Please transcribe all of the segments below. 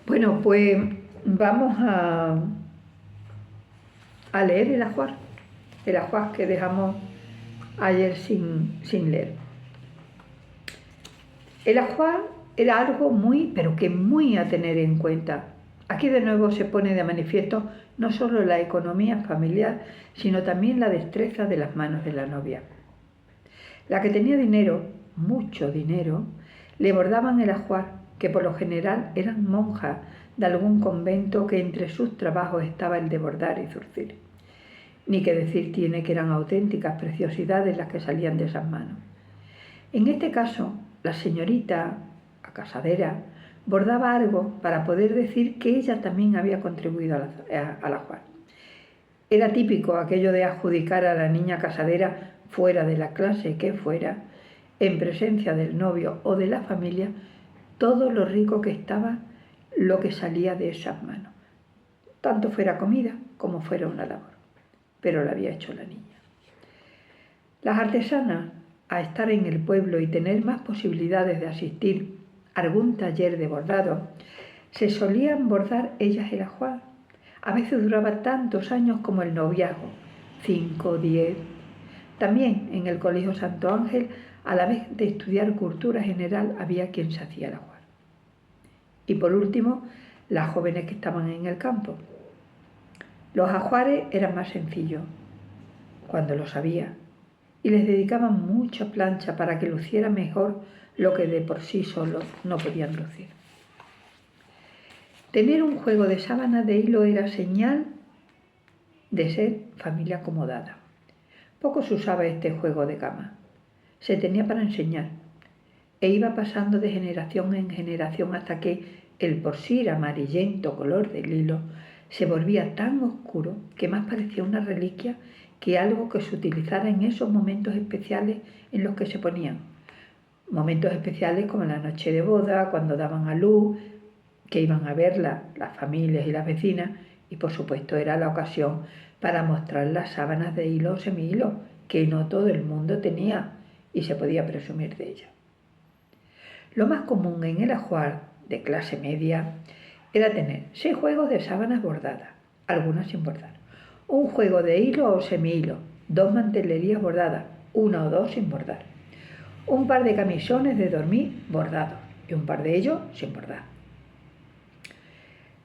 Bueno, pues vamos a leer el ajuar que dejamos ayer sin leer. El ajuar era algo muy, pero que muy a tener en cuenta. Aquí de nuevo se pone de manifiesto no solo la economía familiar, sino también la destreza de las manos de la novia. La que tenía dinero, mucho dinero, le bordaban el ajuar, que por lo general eran monjas de algún convento que entre sus trabajos estaba el de bordar y zurcir. Ni que decir tiene que eran auténticas preciosidades las que salían de esas manos. En este caso, la señorita, la casadera, bordaba algo para poder decir que ella también había contribuido al ajuar. Era típico aquello de adjudicar a la niña casadera, fuera de la clase que fuera, en presencia del novio o de la familia, todo lo rico que estaba lo que salía de esas manos, tanto fuera comida como fuera una labor, pero lo había hecho la niña. Las artesanas, a estar en el pueblo y tener más posibilidades de asistir a algún taller de bordado, se solían bordar ellas el ajuar. A veces duraba tantos años como el noviazgo, 5, 10. También en el Colegio Santo Ángel, a la vez de estudiar cultura general, había quien se hacía el ajuar. Y por último, las jóvenes que estaban en el campo. Los ajuares eran más sencillos, cuando lo sabía, y les dedicaban mucha plancha para que luciera mejor lo que de por sí solos no podían lucir. Tener un juego de sábanas de hilo era señal de ser familia acomodada. Poco se usaba este juego de cama. Se tenía para enseñar e iba pasando de generación en generación hasta que el por sí amarillento color del hilo se volvía tan oscuro que más parecía una reliquia que algo que se utilizara en esos momentos especiales en los que se ponían. Momentos especiales como la noche de boda, cuando daban a luz, que iban a verla las familias y las vecinas, y por supuesto era la ocasión para mostrar las sábanas de hilo o semihilo, que no todo el mundo tenía y se podía presumir de ellas. Lo más común en el ajuar de clase media era tener 6 juegos de sábanas bordadas, algunas sin bordar, un juego de hilo o semihilo, 2 mantelerías bordadas, 1 o 2 sin bordar, un par de camisones de dormir bordados y un par de ellos sin bordar.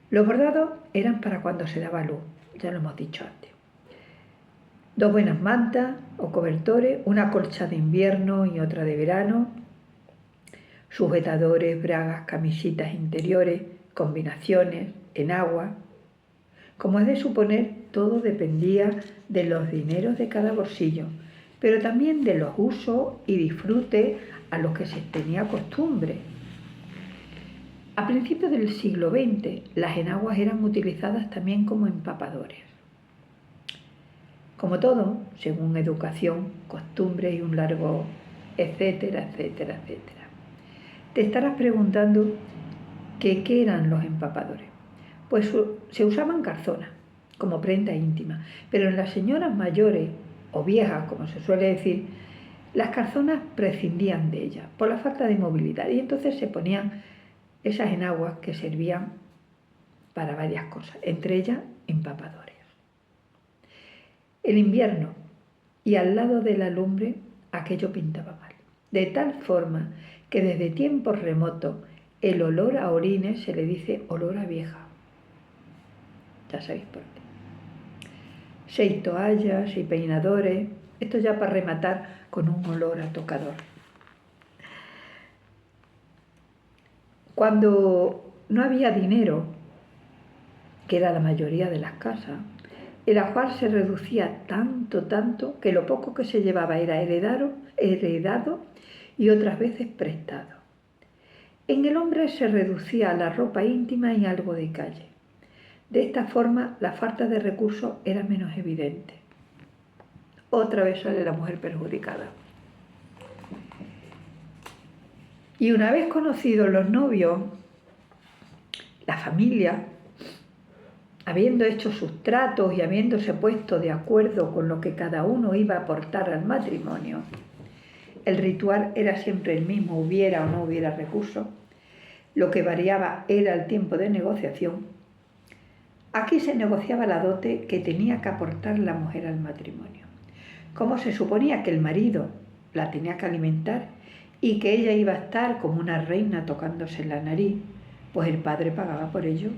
Los bordados eran para cuando se daba luz, ya lo hemos dicho antes. 2 buenas mantas o cobertores, una colcha de invierno y otra de verano, sujetadores, bragas, camisitas interiores, combinaciones, enagua. Como es de suponer, todo dependía de los dineros de cada bolsillo, pero también de los usos y disfrutes a los que se tenía costumbre. A principios del siglo XX, las enaguas eran utilizadas también como empapadores. Como todo, según educación, costumbre y un largo etcétera, etcétera, etcétera. Te estarás preguntando qué eran los empapadores. Pues se usaban calzonas como prenda íntima, pero en las señoras mayores o viejas, como se suele decir, las calzonas prescindían de ellas por la falta de movilidad y entonces se ponían esas enaguas que servían para varias cosas, entre ellas empapadores. El invierno y al lado de la lumbre aquello pintaba mal, de tal forma que desde tiempos remotos el olor a orines se le dice olor a vieja. Ya sabéis por qué. 6 toallas y peinadores, esto ya para rematar con un olor a tocador. Cuando no había dinero, que era la mayoría de las casas, el ajuar se reducía tanto que lo poco que se llevaba era heredado y otras veces prestado. En el hombre se reducía a la ropa íntima y algo de calle. De esta forma, la falta de recursos era menos evidente. Otra vez sale la mujer perjudicada. Y una vez conocidos los novios, la familia, habiendo hecho sus tratos y habiéndose puesto de acuerdo con lo que cada uno iba a aportar al matrimonio, el ritual era siempre el mismo, hubiera o no hubiera recursos, Lo que variaba era el tiempo de negociación. Aquí se negociaba la dote que tenía que aportar la mujer al matrimonio. Como se suponía que el marido la tenía que alimentar y que ella iba a estar como una reina tocándose la nariz, pues el padre pagaba por ello.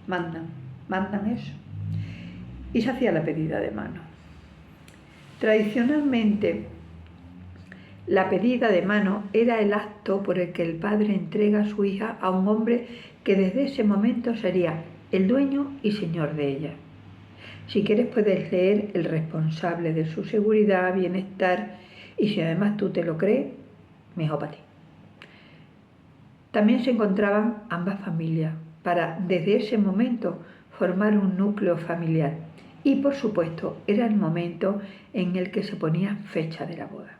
Mandan eso. Y se hacía la pedida de mano. Tradicionalmente, la pedida de mano era el acto por el que el padre entrega a su hija a un hombre que desde ese momento sería el dueño y señor de ella. Si quieres puedes leer el responsable de su seguridad, bienestar, y si además tú te lo crees, mejor para ti. También se encontraban ambas familias para desde ese momento formar un núcleo familiar y por supuesto era el momento en el que se ponía fecha de la boda.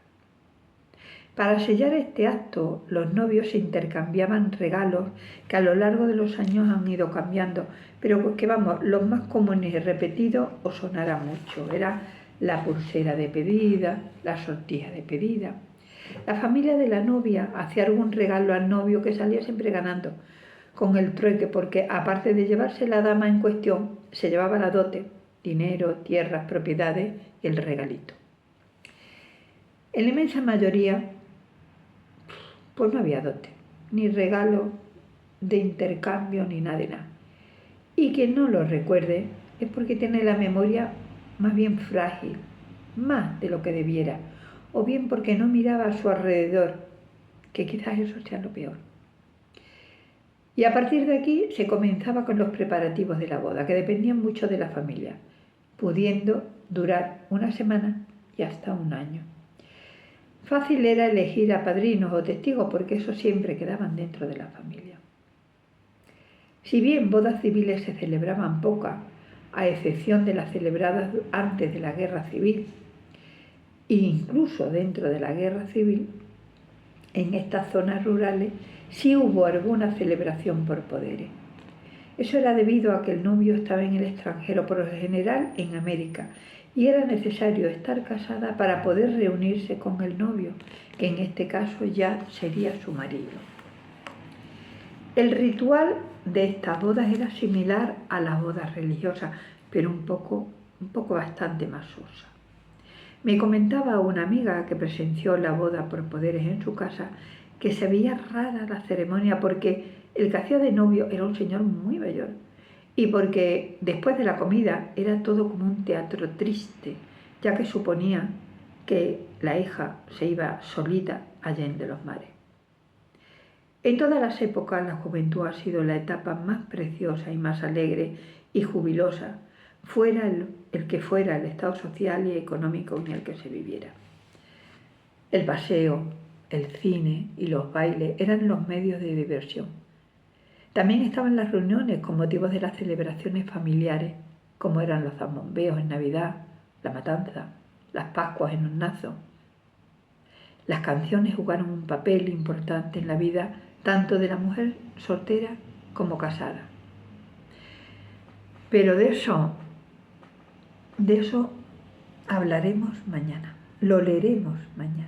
Para sellar este acto, los novios se intercambiaban regalos que a lo largo de los años han ido cambiando, pero que vamos, los más comunes y repetidos os sonará mucho. Era la pulsera de pedida, la sortija de pedida. La familia de la novia hacía algún regalo al novio que salía siempre ganando con el trueque, porque aparte de llevarse la dama en cuestión, se llevaba la dote, dinero, tierras, propiedades y el regalito. En la inmensa mayoría, pues no había dote, ni regalo de intercambio, ni nada de nada. Y quien no lo recuerde es porque tiene la memoria más bien frágil, más de lo que debiera, o bien porque no miraba a su alrededor, que quizás eso sea lo peor. Y a partir de aquí se comenzaba con los preparativos de la boda, que dependían mucho de la familia, pudiendo durar una semana y hasta un año. Fácil era elegir a padrinos o testigos porque eso siempre quedaban dentro de la familia. Si bien bodas civiles se celebraban pocas, a excepción de las celebradas antes de la guerra civil, e incluso dentro de la guerra civil, en estas zonas rurales sí hubo alguna celebración por poderes. Eso era debido a que el novio estaba en el extranjero, por lo general en América, y era necesario estar casada para poder reunirse con el novio, que en este caso ya sería su marido. El ritual de estas bodas era similar a las bodas religiosas, pero un poco bastante más sosa. Me comentaba una amiga que presenció la boda por poderes en su casa que se veía rara la ceremonia porque el que hacía de novio era un señor muy mayor y porque después de la comida era todo como un teatro triste, ya que suponía que la hija se iba solita allende los mares. En todas las épocas la juventud ha sido la etapa más preciosa y más alegre y jubilosa, fuera el que fuera el estado social y económico en el que se viviera. El paseo, el cine y los bailes eran los medios de diversión. También estaban las reuniones con motivos de las celebraciones familiares, como eran los zambombeos en Navidad, la matanza, las Pascuas en Hornazo. Las canciones jugaron un papel importante en la vida tanto de la mujer soltera como casada. Pero de eso hablaremos mañana, lo leeremos mañana.